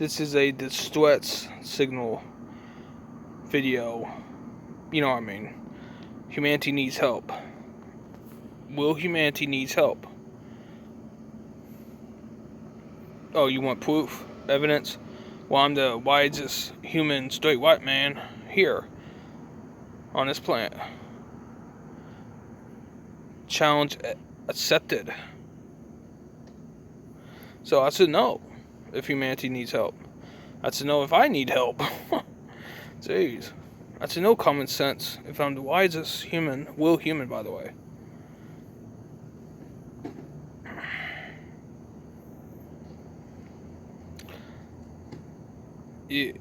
This is a distress signal video. You know what I mean. Humanity needs help. Will humanity needs help? Oh, you want proof? Evidence? Well, I'm the wisest human straight white man here on this planet. Challenge accepted. So I should know if humanity needs help. I should know if I need help. Jeez. I should know common sense if I'm the wisest human, human, by the way. Yeah.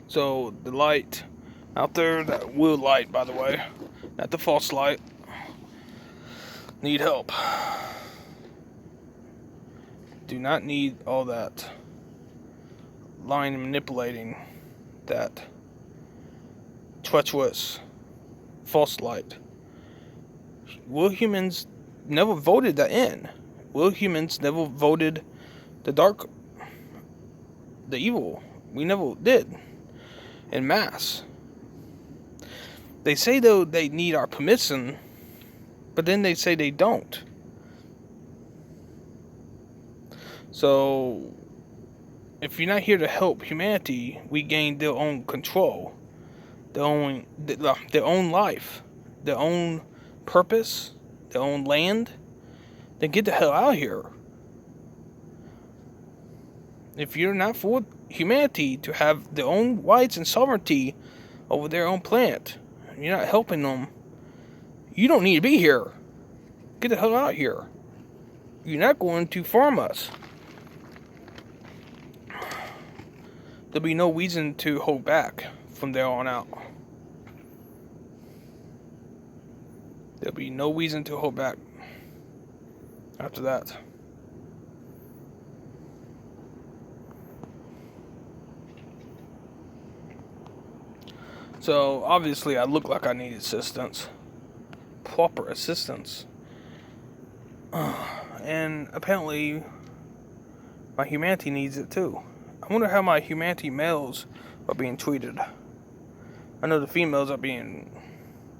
So the light out there, that will light, by the way, not the false light, need help. Do not need all that line manipulating, that treacherous false light. Will humans never voted that in. Will humans never voted the dark, the evil. We never did in mass. They say though they need our permission, but then they say they don't. So if you're not here to help humanity, we gain their own control, their own life, their own purpose, their own land, then get the hell out of here. If you're not for humanity to have their own rights and sovereignty over their own planet, and you're not helping them, you don't need to be here. Get the hell out of here. You're not going to farm us. There'll be no reason to hold back from there on out. There'll be no reason to hold back after that. So, obviously, I look like I need assistance. Proper assistance. And apparently, my humanity needs it too. I wonder how my humanity males are being treated. I know the females are being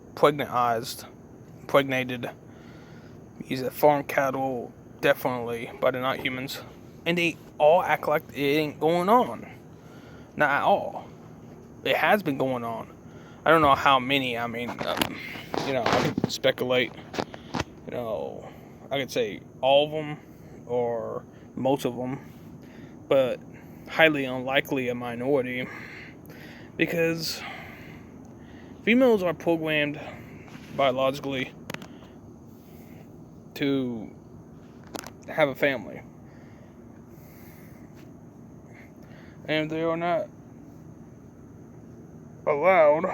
impregnated. These are farm cattle, definitely, but they're not humans. And they all act like it ain't going on. Not at all. It has been going on. I don't know how many. I mean, I could speculate. I could say all of them or most of them, but highly unlikely a minority, because females are programmed biologically to have a family, and they are not allowed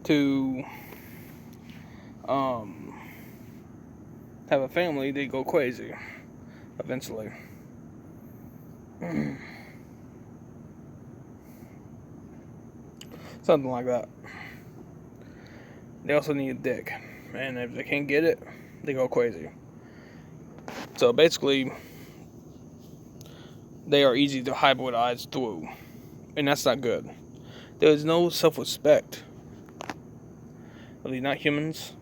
to have a family. They go crazy eventually. Something like that. They also need a dick, and if they can't get it, they go crazy. So basically, they are easy to hybridize through, and that's not good. There is no self-respect. Are they not humans?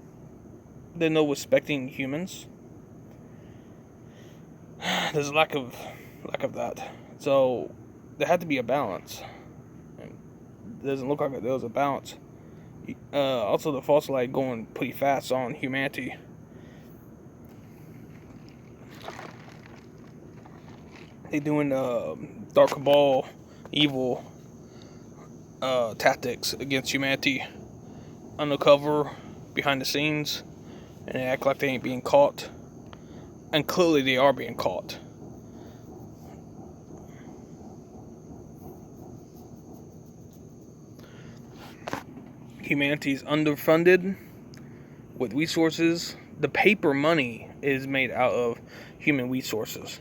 There's no respecting humans. There's a lack of that. So there had to be a balance. It doesn't look like there was a balance. Also, the false light going pretty fast on humanity. They doing dark cabal, evil tactics against humanity, undercover, behind the scenes, and they act like they ain't being caught. And clearly they are being caught. Humanity is underfunded with resources. The paper money is made out of human resources.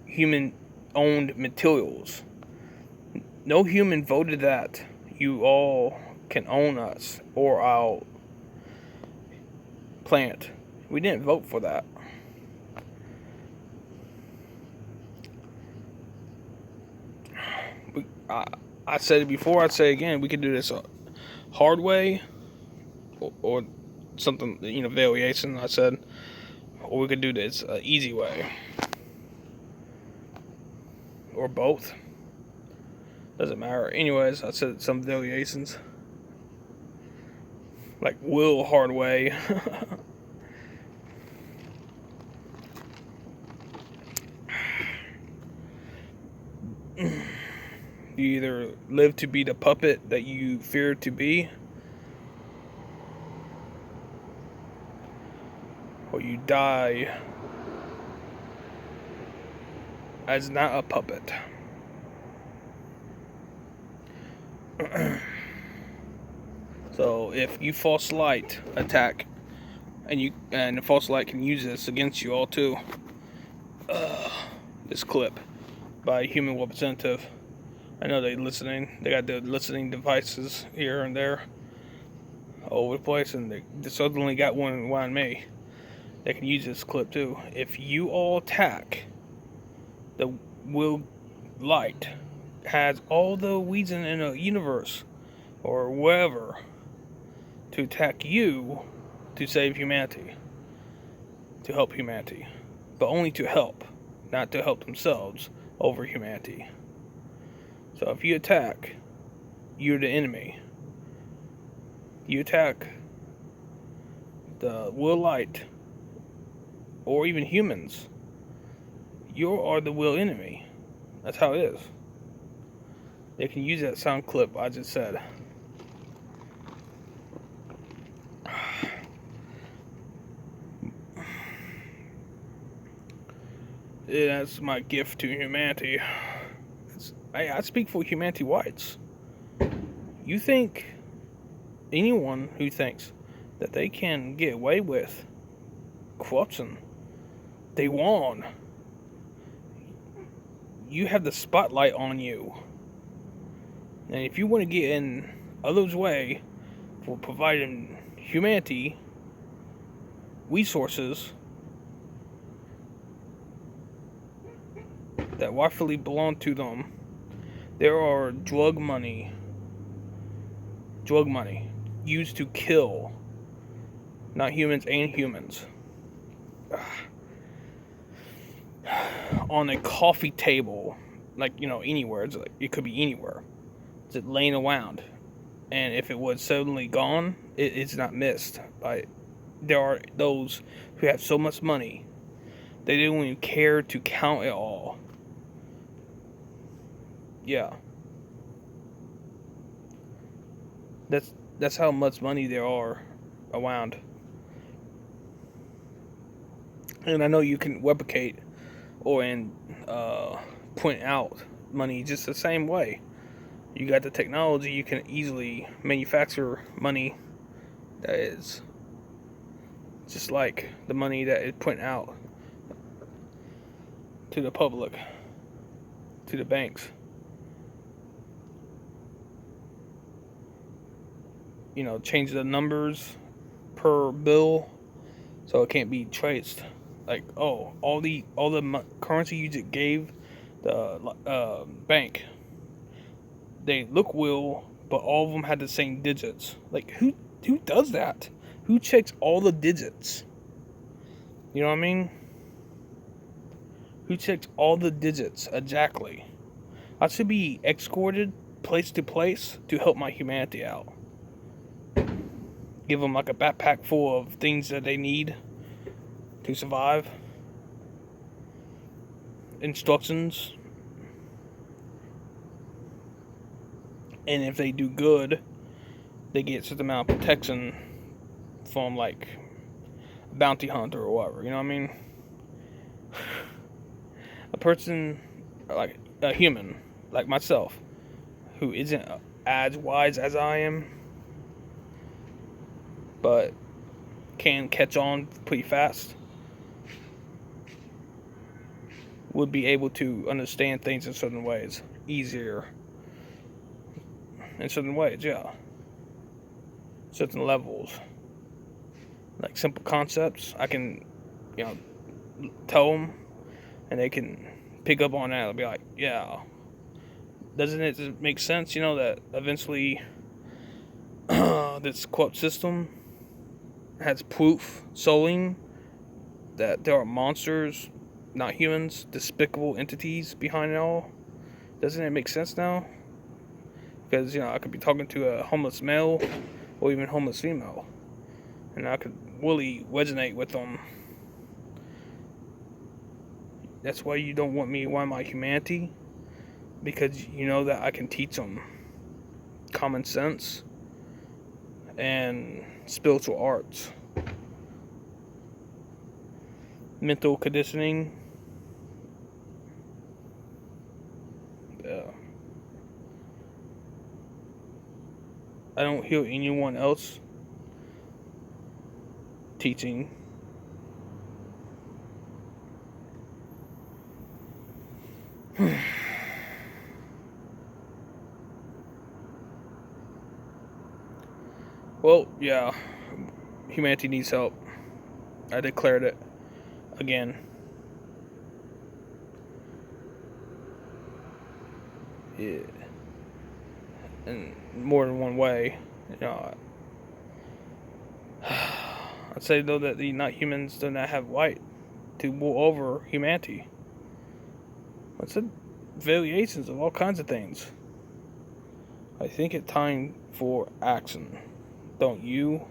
Human-owned materials. No human voted that. You all can own us or our planet. We didn't vote for that. I said it before, I'd say it again, we could do this a hard way or something, variation, I said, or we could do this easy way. Or both. Doesn't matter. Anyways, I said some variations. Like will hard way. You either live to be the puppet that you fear to be, or you die as not a puppet. So if you false light attack, and the false light can use this against you all too. This clip by a human representative. I know they're listening. They got their listening devices here and there, all over the place, and they suddenly got one around me. They can use this clip too. If you all attack, the will light has all the reason in the universe or wherever to attack you to save humanity, to help humanity, but only to help, not to help themselves over humanity. So if you attack, you're the enemy. You attack the will light, or even humans, you are the will enemy. That's how it is. They can use that sound clip I just said. Yeah, that's my gift to humanity. I speak for humanity whites. You think anyone who thinks that they can get away with corruption, they won. You have the spotlight on you. And if you want to get in others' way for providing humanity resources that rightfully belong to them, there are drug money used to kill not humans and humans on a coffee table, like, anywhere. It's like, it could be anywhere. It's laying around, and if it was suddenly gone, it's not missed. There are those who have so much money they don't even care to count it all. Yeah. That's how much money there are around. And I know you can replicate or point out money just the same way. You got the technology, you can easily manufacture money that is just like the money that is put out to the public, to the banks. Change the numbers per bill so it can't be traced. Like, all the currency you just gave the bank, they look real, but all of them had the same digits. Like, who does that? Who checks all the digits? You know what I mean? Who checks all the digits exactly? I should be escorted place to place to help my humanity out. Give them like a backpack full of things that they need to survive. Instructions. And if they do good, they get certain amount of protection from, like, a bounty hunter or whatever. You know what I mean? A person, like a human, like myself, who isn't as wise as I am, but can catch on pretty fast, would be able to understand things in certain ways easier. In certain ways, yeah. certain levels, like simple concepts. I can, you know, tell them, and they can pick up on that. They'll be like, yeah, doesn't it make sense, that eventually this quote system has proof showing that there are monsters, not humans, despicable entities behind it all? Doesn't it make sense now? Because, I could be talking to a homeless male or even homeless female, and I could really resonate with them. That's why you don't want me around my humanity, because you know that I can teach them common sense and spiritual arts, mental conditioning. Yeah. I don't hear anyone else teaching. Well, yeah, humanity needs help. I declared it again. Yeah. In more than one way. I'd say though that the not humans do not have right to rule over humanity. I said variations of all kinds of things. I think it's time for action. Don't you?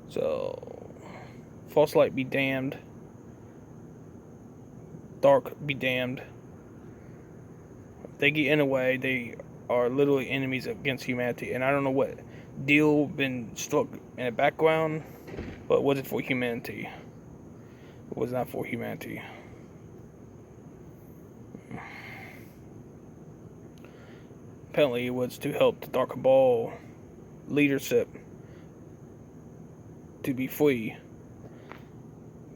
So, false light be damned. Dark be damned. If they get in the way, they are literally enemies against humanity. And I don't know what deal been struck in the background, but was it for humanity? It was not for humanity. Apparently, it was to help the Dark Cabal leadership to be free,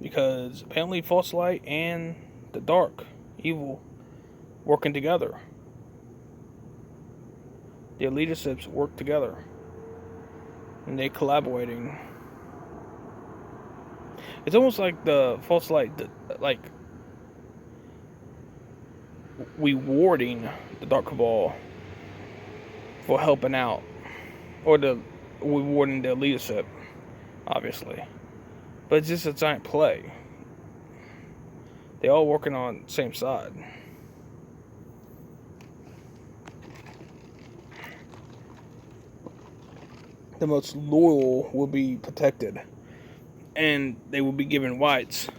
because apparently false light and the dark evil working together. Their leaderships work together, and they collaborating. It's almost like the false light, like rewarding the Dark Cabal for helping out, or the rewarding their leadership, obviously. But it's just a giant play. They all working on the same side. The most loyal will be protected, and they will be given rights.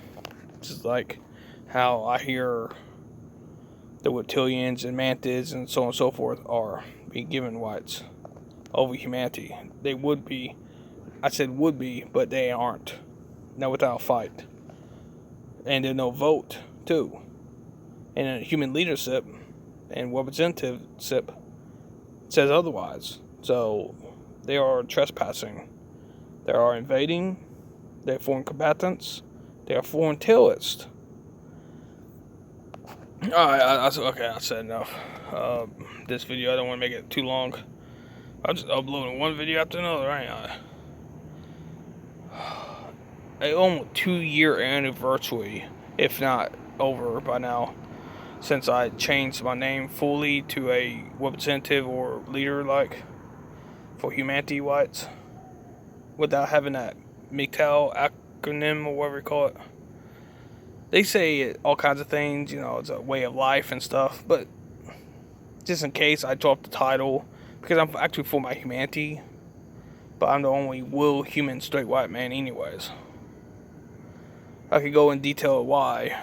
Just like how I hear the reptilians and mantids and so on and so forth are being given rights over humanity. They would be. I said would be, but they aren't. Not without a fight. And there's no vote, too. And human leadership and representativeship says otherwise. So they are trespassing. They are invading. They are foreign combatants. They are foreign terrorists. Alright, okay, I said enough. This video, I don't want to make it too long. I'm just uploading one video after another, ain't I? A almost 2-year anniversary, if not over by now, since I changed my name fully to a representative or leader, like, for humanity rights, without having that MGTOW acronym or whatever you call it. They say all kinds of things, it's a way of life and stuff, but just in case I drop the title, because I'm actually for my humanity, but I'm the only real human straight white man anyways. I could go in detail why.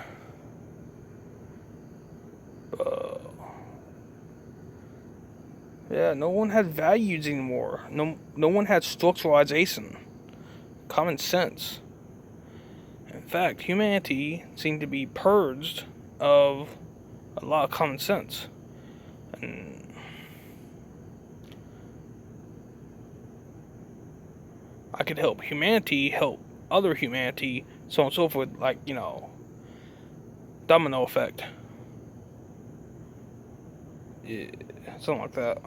Yeah, no one has values anymore. No one has structuralization. Common sense. In fact, humanity seemed to be purged of a lot of common sense. And I could help humanity help other humanity, so on and so forth, like, domino effect. Yeah, something like that.